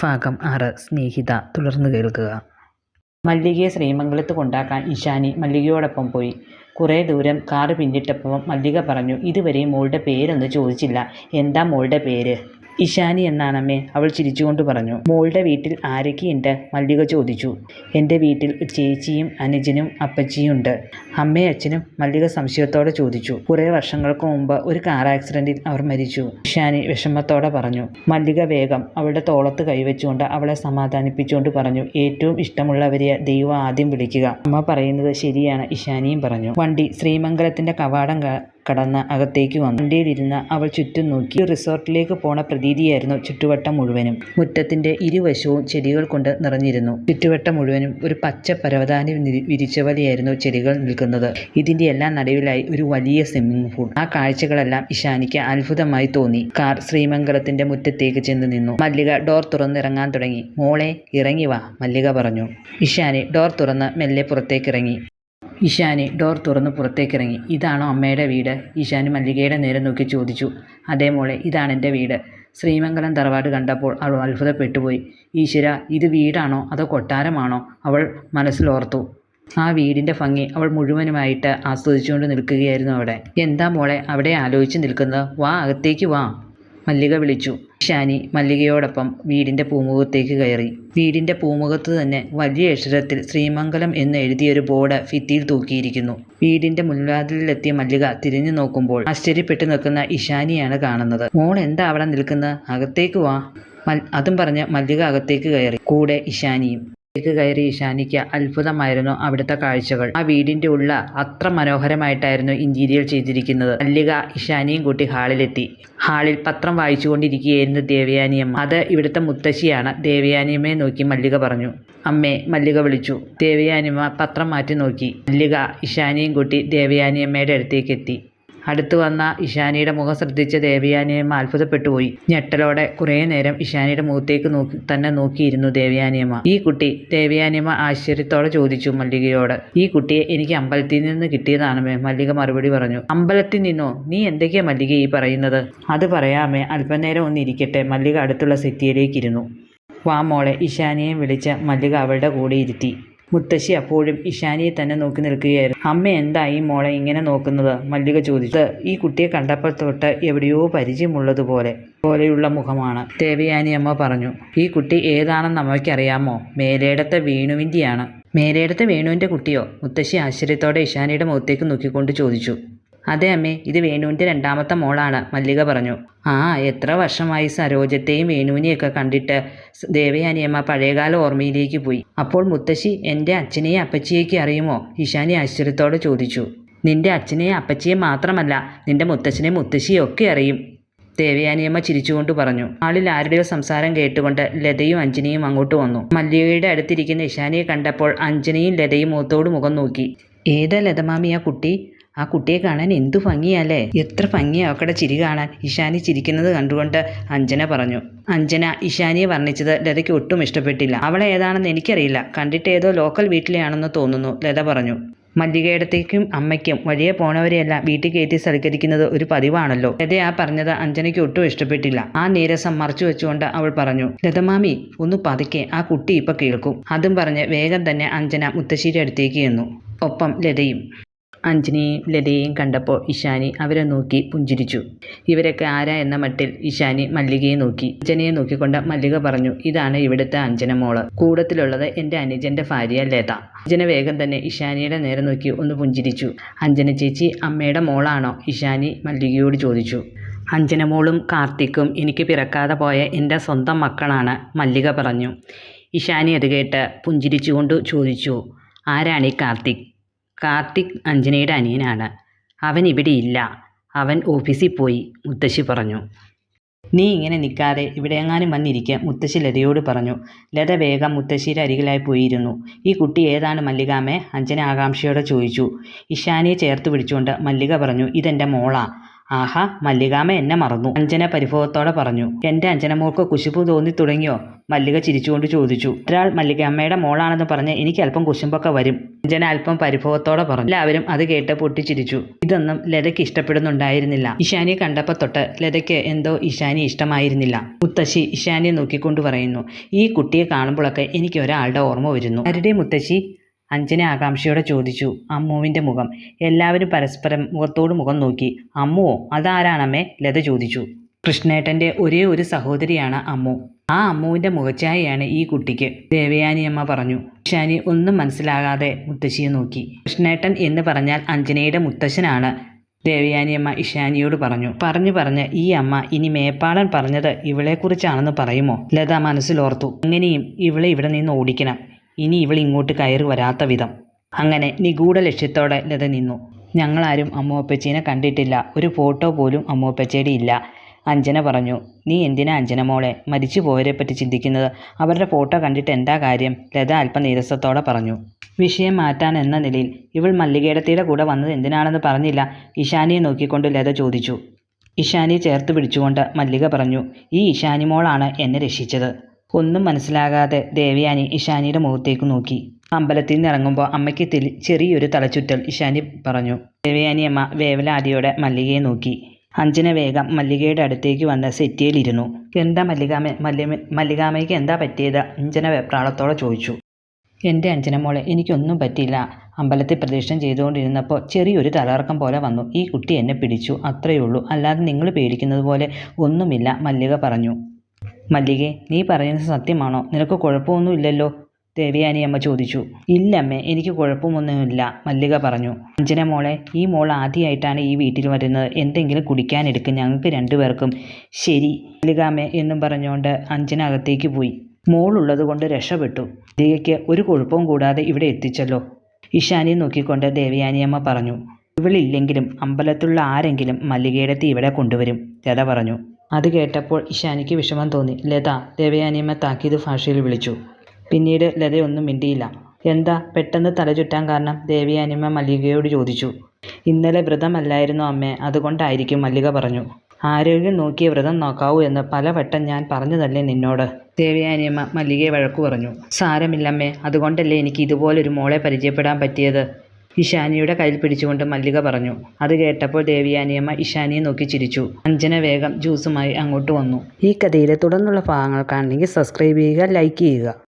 ഭാഗം 6 സ്നേഹിത തുടർന്ന് കേൾക്കുക. മല്ലികയെ ശ്രീമംഗലത്ത് കൊണ്ടാക്കാൻ ഇഷാനി മല്ലികയോടൊപ്പം പോയി. കുറേ ദൂരം കാറ് പിന്നിട്ടപ്പോൾ മല്ലിക പറഞ്ഞു, ഇതുവരെയും മോളുടെ പേരൊന്ന് ചോദിച്ചില്ല. എന്താ മോളുടെ പേര്? ഇഷാനി എന്നാണമ്മേ, അവൾ ചിരിച്ചുകൊണ്ട് പറഞ്ഞു. മോളുടെ വീട്ടിൽ ആരൊക്കെയുണ്ട്? മല്ലിക ചോദിച്ചു. എൻ്റെ വീട്ടിൽ ചേച്ചിയും അനുജനും അപ്പച്ചിയും ഉണ്ട്. അമ്മയും അച്ഛനും? മല്ലിക സംശയത്തോടെ ചോദിച്ചു. കുറേ വർഷങ്ങൾക്ക് മുമ്പ് ഒരു കാർ ആക്സിഡന്റിൽ അവർ മരിച്ചു, ഇഷാനി വിഷമത്തോടെ പറഞ്ഞു. മല്ലിക വേഗം അവളുടെ തോളത്ത് കൈവച്ചുകൊണ്ട് അവളെ സമാധാനിപ്പിച്ചുകൊണ്ട് പറഞ്ഞു, ഏറ്റവും ഇഷ്ടമുള്ളവരെ ദൈവം ആദ്യം വിളിക്കുക. അമ്മ പറയുന്നത് ശരിയാണ്, ഇഷാനിയും പറഞ്ഞു. വണ്ടി ശ്രീമംഗലത്തിൻ്റെ കവാടം കടന്ന് അകത്തേക്ക് വന്നു. വണ്ടിയിലിരുന്ന് അവൾ ചുറ്റും നോക്കി. ഒരു റിസോർട്ടിലേക്ക് പോണ പ്രതീതിയായിരുന്നു ചുറ്റുവട്ടം മുഴുവനും. മുറ്റത്തിന്റെ ഇരുവശവും ചെടികൾ കൊണ്ട് നിറഞ്ഞിരുന്നു. ചുറ്റുവട്ടം മുഴുവനും ഒരു പച്ച പരവതാനി വിരിച്ച പോലെയായിരുന്നു ചെടികൾ നിൽക്കുന്നത്. ഇതിന്റെ എല്ലാം നടുവിലായി ഒരു വലിയ സ്വിമ്മിംഗ് പൂൾ. ആ കാഴ്ചകളെല്ലാം ഇഷാനിക്ക് അത്ഭുതമായി തോന്നി. കാർ ശ്രീമംഗലത്തിന്റെ മുറ്റത്തേക്ക് ചെന്ന് നിന്നു. മല്ലിക ഡോർ തുറന്നിറങ്ങാൻ തുടങ്ങി. മോളെ ഇറങ്ങി വാ, മല്ലിക പറഞ്ഞു. ഇഷാനി ഡോർ തുറന്ന് മെല്ലെ പുറത്തേക്കിറങ്ങി. ഇതാണോ അമ്മയുടെ വീട്? ഇഷാനി മല്ലികയുടെ നേരെ നോക്കി ചോദിച്ചു. അതേ മോളെ, ഇതാണ് എൻ്റെ വീട്. ശ്രീമംഗലം തറവാട് കണ്ടപ്പോൾ അവൾ അത്ഭുതപ്പെട്ടുപോയി. ഈശ്വര, ഇത് വീടാണോ അതോ കൊട്ടാരമാണോ? അവൾ മനസ്സിലോർത്തു. ആ വീടിൻ്റെ ഭംഗി അവൾ മുഴുവനുമായിട്ട് ആസ്വദിച്ചുകൊണ്ട് നിൽക്കുകയായിരുന്നു അവിടെ. എന്താ മോളെ അവിടെ ആലോചിച്ച് നിൽക്കുന്നത്? വാ, അകത്തേക്ക് വാ, മല്ലിക വിളിച്ചു. ഇഷാനി മല്ലികയോടൊപ്പം വീടിൻ്റെ പൂമുഖത്തേക്ക് കയറി. വീടിൻ്റെ പൂമുഖത്ത് തന്നെ വലിയ അക്ഷരത്തിൽ ശ്രീമംഗലം എന്ന് എഴുതിയൊരു ബോർഡ് ഭിത്തിയിൽ തൂക്കിയിരിക്കുന്നു. വീടിൻ്റെ മുൻവാതിലിലെത്തിയ മല്ലിക തിരിഞ്ഞു നോക്കുമ്പോൾ ആശ്ചര്യപ്പെട്ടു നിൽക്കുന്ന ഇഷാനിയാണ് കാണുന്നത്. മോൾ എന്താ അവിടെ നിൽക്കുന്നത്? അകത്തേക്ക് വാ. അതും പറഞ്ഞ് മല്ലിക അകത്തേക്ക് കയറി, കൂടെ ഇഷാനിയും. കയറി ഇഷാനിക്ക് അത്ഭുതമായിരുന്നു അവിടുത്തെ കാഴ്ചകൾ. ആ വീടിൻ്റെ ഉള്ള അത്ര മനോഹരമായിട്ടായിരുന്നു ഇന്റീരിയർ ചെയ്തിരിക്കുന്നത്. മല്ലിക ഇഷാനിയും കൂട്ടി ഹാളിലെത്തി. ഹാളിൽ പത്രം വായിച്ചുകൊണ്ടിരിക്കുകയായിരുന്നു ദേവയാനിയമ്മ. അത് ഇവിടുത്തെ മുത്തശ്ശിയാണ്. ദേവയാനിയമ്മയെ നോക്കി മല്ലിക പറഞ്ഞു. അമ്മേ, മല്ലിക വിളിച്ചു. ദേവയാനിയമ്മ പത്രം മാറ്റി നോക്കി. മല്ലിക ഇഷാനിയും കൂട്ടി ദേവയാനിയമ്മയുടെ അടുത്തേക്ക് എത്തി. അടുത്തു വന്ന ഇഷാനിയുടെ മുഖം ശ്രദ്ധിച്ച ദേവയാനിയമ്മ അത്ഭുതപ്പെട്ടുപോയി. ഞെട്ടലോടെ കുറേ നേരം ഇഷാനിയുടെ മുഖത്തേക്ക് തന്നെ നോക്കിയിരുന്നു ദേവയാനിയമ്മ. ഈ കുട്ടി? ദേവയാനിയമ്മ ആശ്ചര്യത്തോടെ ചോദിച്ചു മല്ലികയോട്. ഈ കുട്ടിയെ എനിക്ക് അമ്പലത്തിൽ നിന്ന് കിട്ടിയതാണമ്മേ, മല്ലിക മറുപടി പറഞ്ഞു. അമ്പലത്തിൽ നിന്നോ? നീ എന്തൊക്കെയാ മല്ലിക ഈ പറയുന്നത്? അത് പറയാമേ, അല്പനേരം ഒന്ന് ഇരിക്കട്ടെ. മല്ലിക അടുത്തുള്ള സെറ്റിയിലേക്ക് ഇരുന്നു. വാ മോളെ, ഇഷാനിയെ വിളിച്ച് മല്ലിക അവളുടെ കൂടെ ഇരുത്തി. മുത്തശ്ശി അപ്പോഴും ഇഷാനിയെ തന്നെ നോക്കി നിൽക്കുകയായിരുന്നു. അമ്മ എന്താ ഈ മോളെ ഇങ്ങനെ നോക്കുന്നത്? മല്ലിക ചോദിച്ചു. ഈ കുട്ടിയെ കണ്ടപ്പോൾ തൊട്ട് എവിടെയോ പോലെയുള്ള മുഖമാണ്, ദേവയാനിയമ്മ പറഞ്ഞു. ഈ കുട്ടി ഏതാണെന്ന് അമ്മയ്ക്കറിയാമോ? മേലേടത്തെ വേണുവിൻ്റെയാണ്. മേലേടത്തെ വേണുവിൻ്റെ കുട്ടിയോ? മുത്തശ്ശി ആശ്ചര്യത്തോടെ ഇഷാനിയുടെ മുഖത്തേക്ക് നോക്കിക്കൊണ്ട് ചോദിച്ചു. അതെ അമ്മേ, ഇത് വേണുവിൻ്റെ രണ്ടാമത്തെ മോളാണ്, മല്ലിക പറഞ്ഞു. ആ, എത്ര വർഷമായി സരോജത്തെയും വേണുവിനെയൊക്കെ കണ്ടിട്ട്? ദേവയാനിയമ്മ പഴയകാല ഓർമ്മയിലേക്ക് പോയി. അപ്പോൾ മുത്തശ്ശി എൻ്റെ അച്ഛനെയും അപ്പച്ചിയൊക്കെ അറിയുമോ? ഇഷാനി ആശ്ചര്യത്തോടെ ചോദിച്ചു. നിന്റെ അച്ഛനെയും അപ്പച്ചിയെ മാത്രമല്ല, നിന്റെ മുത്തച്ഛനെയും മുത്തശ്ശിയും ഒക്കെ അറിയും, ദേവയാനിയമ്മ ചിരിച്ചുകൊണ്ട് പറഞ്ഞു. ആളിൽ ആരുടെയോ സംസാരം കേട്ടുകൊണ്ട് ലതയും അഞ്ജനയും അങ്ങോട്ട് വന്നു. മല്ലികയുടെ അടുത്തിരിക്കുന്ന ഇഷാനിയെ കണ്ടപ്പോൾ അഞ്ജനയും ലതയും മുഖത്തോട് മുഖം നോക്കി. ഏതാ ലതമാമി ആ കുട്ടി? ആ കുട്ടിയെ കാണാൻ എന്തു ഭംഗിയല്ലേ! എത്ര ഭംഗിയാ അവക്കടെ ചിരി കാണാൻ! ഇഷാനി ചിരിക്കുന്നത് കണ്ടുകൊണ്ട് അഞ്ജന പറഞ്ഞു. അഞ്ജന ഇഷാനിയെ വർണ്ണിച്ചത് ലതയ്ക്ക് ഒട്ടും ഇഷ്ടപ്പെട്ടില്ല. അവളെ ഏതാണെന്ന് എനിക്കറിയില്ല, കണ്ടിട്ട് ഏതോ ലോക്കൽ വീട്ടിലെയാണെന്ന് തോന്നുന്നു, ലത പറഞ്ഞു. മല്ലികയിടത്തേക്കും അമ്മയ്ക്കും വഴിയെ പോണവരെയെല്ലാം വീട്ടിൽ കയറ്റി സൽക്കരിക്കുന്നത് ഒരു പതിവാണല്ലോ. ലത ആ പറഞ്ഞത് അഞ്ജനയ്ക്ക് ഒട്ടും ഇഷ്ടപ്പെട്ടില്ല. ആ നീരസം മറച്ചു വെച്ചുകൊണ്ട് അവൾ പറഞ്ഞു. ലതമാമി ഒന്ന് പതുക്കെ, ആ കുട്ടി ഇപ്പൊ കേൾക്കും. അതും പറഞ്ഞ് വേഗം തന്നെ അഞ്ജന മുത്തശ്ശിയുടെ അടുത്തേക്ക് ചെന്നു. ഒപ്പം ലതയും. അഞ്ജനയും ലതയെയും കണ്ടപ്പോൾ ഇഷാനി അവരെ നോക്കി പുഞ്ചിരിച്ചു. ഇവരൊക്കെ ആരാ എന്ന മട്ടിൽ ഇഷാനി മല്ലികയെ നോക്കി. അഞ്ജനയെ നോക്കിക്കൊണ്ട് മല്ലിക പറഞ്ഞു. ഇതാണ് ഇവിടുത്തെ അഞ്ജന മോള്. കൂടത്തിലുള്ളത് എൻ്റെ അനുജൻ്റെ ഭാര്യ ലത. അഞ്ജന വേഗം തന്നെ ഇഷാനിയുടെ നേരെ നോക്കി ഒന്ന് പുഞ്ചിരിച്ചു. അഞ്ജന ചേച്ചി അമ്മയുടെ മോളാണോ? ഇഷാനി മല്ലികയോട് ചോദിച്ചു. അഞ്ജന മോളും കാർത്തിക്കും എനിക്ക് പിറക്കാതെ പോയ എൻ്റെ സ്വന്തം മക്കളാണ്, മല്ലിക പറഞ്ഞു. ഇഷാനി അത് കേട്ട് പുഞ്ചിരിച്ചുകൊണ്ട് ചോദിച്ചു. ആരാണ് ഈ കാർത്തിക്? കാർത്തിക് അഞ്ജനയുടെ അനിയനാണ്. അവൻ ഇവിടെ ഇല്ല, അവൻ ഓഫീസിൽ പോയി, മുത്തശ്ശി പറഞ്ഞു. നീ ഇങ്ങനെ നിൽക്കാതെ ഇവിടെ എങ്ങാനും വന്നിരിക്കുക, മുത്തശ്ശി ലതയോട് പറഞ്ഞു. ലത വേഗം മുത്തശ്ശിയുടെ അരികിലായി പോയിരുന്നു. ഈ കുട്ടി ഏതാണ് മല്ലികാമ്മേ? അഞ്ജന ആകാംക്ഷയോടെ ചോദിച്ചു. ഇഷാനിയെ ചേർത്ത് പിടിച്ചുകൊണ്ട് മല്ലിക പറഞ്ഞു. ഇതെൻ്റെ മോളാ. ആഹാ, മല്ലികാമ്മ എന്നെ മറന്നു, അഞ്ജന പരിഭവത്തോടെ പറഞ്ഞു. എൻ്റെ അഞ്ജനമോൾക്ക് കുശുമ്പ് തോന്നി തുടങ്ങിയോ? മല്ലിക ചിരിച്ചുകൊണ്ട് ചോദിച്ചു. ഒരാൾ മല്ലികാമ്മയുടെ മോളാണെന്ന് പറഞ്ഞ് എനിക്ക് അല്പം കുശുമ്പൊക്കെ വരും, അഞ്ജന അല്പം പരിഭവത്തോടെ പറഞ്ഞു. എല്ലാവരും അത് കേട്ട് പൊട്ടിച്ചിരിച്ചു. ഇതൊന്നും ലതയ്ക്ക് ഇഷ്ടപ്പെടുന്നുണ്ടായിരുന്നില്ല. ഇഷാനിയെ കണ്ടപ്പോൾ തൊട്ട് ലതയ്ക്ക് എന്തോ ഇഷാനി ഇഷ്ടമായിരുന്നില്ല. മുത്തശ്ശി ഇഷാനിയെ നോക്കിക്കൊണ്ട് പറയുന്നു, ഈ കുട്ടിയെ കാണുമ്പോഴൊക്കെ എനിക്ക് ഒരാളുടെ ഓർമ്മ വരുന്നു. ആരുടെ മുത്തശ്ശി? അഞ്ജന ആകാംക്ഷയോടെ ചോദിച്ചു. അമ്മുവിൻ്റെ മുഖം. എല്ലാവരും പരസ്പരം മുഖത്തോട് മുഖം നോക്കി. അമ്മുവോ? അതാരാണമ്മേ? ലത ചോദിച്ചു. കൃഷ്ണേട്ടൻ്റെ ഒരേ ഒരു സഹോദരിയാണ് അമ്മു. ആ അമ്മുവിൻ്റെ മുഖഛായയാണ് ഈ കുട്ടിക്ക്, ദേവയാനിയമ്മ പറഞ്ഞു. ഇഷാനി ഒന്നും മനസ്സിലാകാതെ മുത്തശ്ശിയെ നോക്കി. കൃഷ്ണേട്ടൻ എന്ന് പറഞ്ഞാൽ അഞ്ജനയുടെ മുത്തശ്ശനാണ്, ദേവയാനിയമ്മ ഇഷാനിയോട് പറഞ്ഞു. പറഞ്ഞ് ഈ അമ്മ ഇനി മേപ്പാളൻ പറഞ്ഞത് ഇവളെക്കുറിച്ചാണെന്ന് പറയുമോ? ലത മനസ്സിലോർത്തു. എങ്ങനെയും ഇവളെ ഇവിടെ നിന്ന് ഓടിക്കണം, ഇനി ഇവൾ ഇങ്ങോട്ട് കയറി വരാത്ത വിധം. അങ്ങനെ നിഗൂഢ ലക്ഷ്യത്തോടെ ലത നിന്നു. ഞങ്ങളാരും അമ്മുവപ്പച്ചീനെ കണ്ടിട്ടില്ല, ഒരു ഫോട്ടോ പോലും അമ്മുവപ്പച്ചയുടെ ഇല്ല, അഞ്ജന പറഞ്ഞു. നീ എന്തിനാ അഞ്ജന മോളെ മരിച്ചു പോയവരെ പറ്റി ചിന്തിക്കുന്നത്? അവരുടെ ഫോട്ടോ കണ്ടിട്ട് എന്താ കാര്യം? ലത അല്പം നീരസത്തോടെ പറഞ്ഞു. വിഷയം മാറ്റാൻ എന്ന നിലയിൽ, ഇവൾ മല്ലികേടത്തിയുടെ കൂടെ വന്നത് എന്തിനാണെന്ന് പറഞ്ഞില്ല? ഇഷാനിയെ നോക്കിക്കൊണ്ട് ലത ചോദിച്ചു. ഇഷാനിയെ ചേർത്ത് പിടിച്ചുകൊണ്ട് മല്ലിക പറഞ്ഞു. ഈ ഇഷാനി മോളാണ് എന്നെ രക്ഷിച്ചത്. ഒന്നും മനസ്സിലാകാതെ ദേവയാനി ഇഷാനിയുടെ മുഖത്തേക്ക് നോക്കി. അമ്പലത്തിൽ നിന്ന് ഇറങ്ങുമ്പോൾ അമ്മയ്ക്ക് ചെറിയൊരു തലചുറ്റൽ, ഇഷാനി പറഞ്ഞു. ദേവയാനി അമ്മ വേവലാതിയോടെ മല്ലികയെ നോക്കി. അഞ്ജന വേഗം മല്ലികയുടെ അടുത്തേക്ക് വന്ന് സെറ്റിയിലിരുന്നു. എന്താ മല്ലികാമ്മയ്ക്ക് എന്താ പറ്റിയത്? അഞ്ജന വെപ്രാളത്തോടെ ചോദിച്ചു. എൻ്റെ അഞ്ജന മോളെ, എനിക്കൊന്നും പറ്റിയില്ല. അമ്പലത്തിൽ പ്രദക്ഷിണം ചെയ്തുകൊണ്ടിരുന്നപ്പോൾ ചെറിയൊരു തലകറക്കം പോലെ വന്നു. ഈ കുട്ടി എന്നെ പിടിച്ചു, അത്രയേ ഉള്ളൂ. അല്ലാതെ നിങ്ങൾ പേടിക്കുന്നത് പോലെ ഒന്നുമില്ല, മല്ലിക പറഞ്ഞു. മല്ലികെ, നീ പറയുന്നത് സത്യമാണോ? നിനക്ക് കുഴപ്പമൊന്നുമില്ലല്ലോ? ദേവയാനിയമ്മ ചോദിച്ചു. ഇല്ലമ്മേ, എനിക്ക് കുഴപ്പമൊന്നുമില്ല, മല്ലിക പറഞ്ഞു. അഞ്ജന മോളെ, ഈ മോൾ ആദ്യമായിട്ടാണ് ഈ വീട്ടിൽ വരുന്നത്. എന്തെങ്കിലും കുടിക്കാനെടുക്കും, ഞങ്ങൾക്ക് രണ്ടുപേർക്കും. ശരി മല്ലികാമ്മേ എന്നും പറഞ്ഞുകൊണ്ട് അഞ്ജന അകത്തേക്ക് പോയി. മോളുള്ളത് കൊണ്ട് രക്ഷപ്പെട്ടു. മല്ലികയ്ക്ക് ഒരു കുഴപ്പവും കൂടാതെ ഇവിടെ എത്തിച്ചല്ലോ, ഇഷാനിയെ നോക്കിക്കൊണ്ട് ദേവയാനിയമ്മ പറഞ്ഞു. ഇവളില്ലെങ്കിലും അമ്പലത്തിലുള്ള ആരെങ്കിലും മല്ലികയുടെ ഇവിടെ കൊണ്ടുവരും, ലത പറഞ്ഞു. അത് കേട്ടപ്പോൾ ഇഷാനിക്ക് വിഷമം തോന്നി. ലത ദേവയാനിയമ്മ താക്കീത് ഭാഷയിൽ വിളിച്ചു. പിന്നീട് ലതയൊന്നും മിണ്ടിയില്ല. എന്താ പെട്ടെന്ന് തല ചുറ്റാൻ കാരണം? ദേവയാനിയമ്മ മല്ലികയോട് ചോദിച്ചു. ഇന്നലെ വ്രതമല്ലായിരുന്നു അമ്മേ, അതുകൊണ്ടായിരിക്കും, മല്ലിക പറഞ്ഞു. ആരോഗ്യം നോക്കിയ വ്രതം നോക്കാവൂ എന്ന് പലവട്ടം ഞാൻ പറഞ്ഞതല്ലേ നിന്നോട്? ദേവയാനിയമ്മ മല്ലികയെ വഴക്കു പറഞ്ഞു. സാരമില്ലമ്മേ, അതുകൊണ്ടല്ലേ എനിക്ക് ഇതുപോലൊരു മോളെ പരിചയപ്പെടാൻ പറ്റിയത്, ഇഷാനിയുടെ കയ്യിൽ പിടിച്ചുകൊണ്ട് മല്ലിക പറഞ്ഞു. അത് കേട്ടപ്പോൾ ദേവയാനിയമ്മ ഇഷാനിയെ നോക്കി ചിരിച്ചു. അഞ്ജന വേഗം ജ്യൂസുമായി അങ്ങോട്ട് വന്നു. ഈ കഥയിലെ തുടർന്നുള്ള ഭാഗങ്ങൾ കാണണമെങ്കിൽ സബ്സ്ക്രൈബ് ചെയ്യുക, ലൈക്ക് ചെയ്യുക.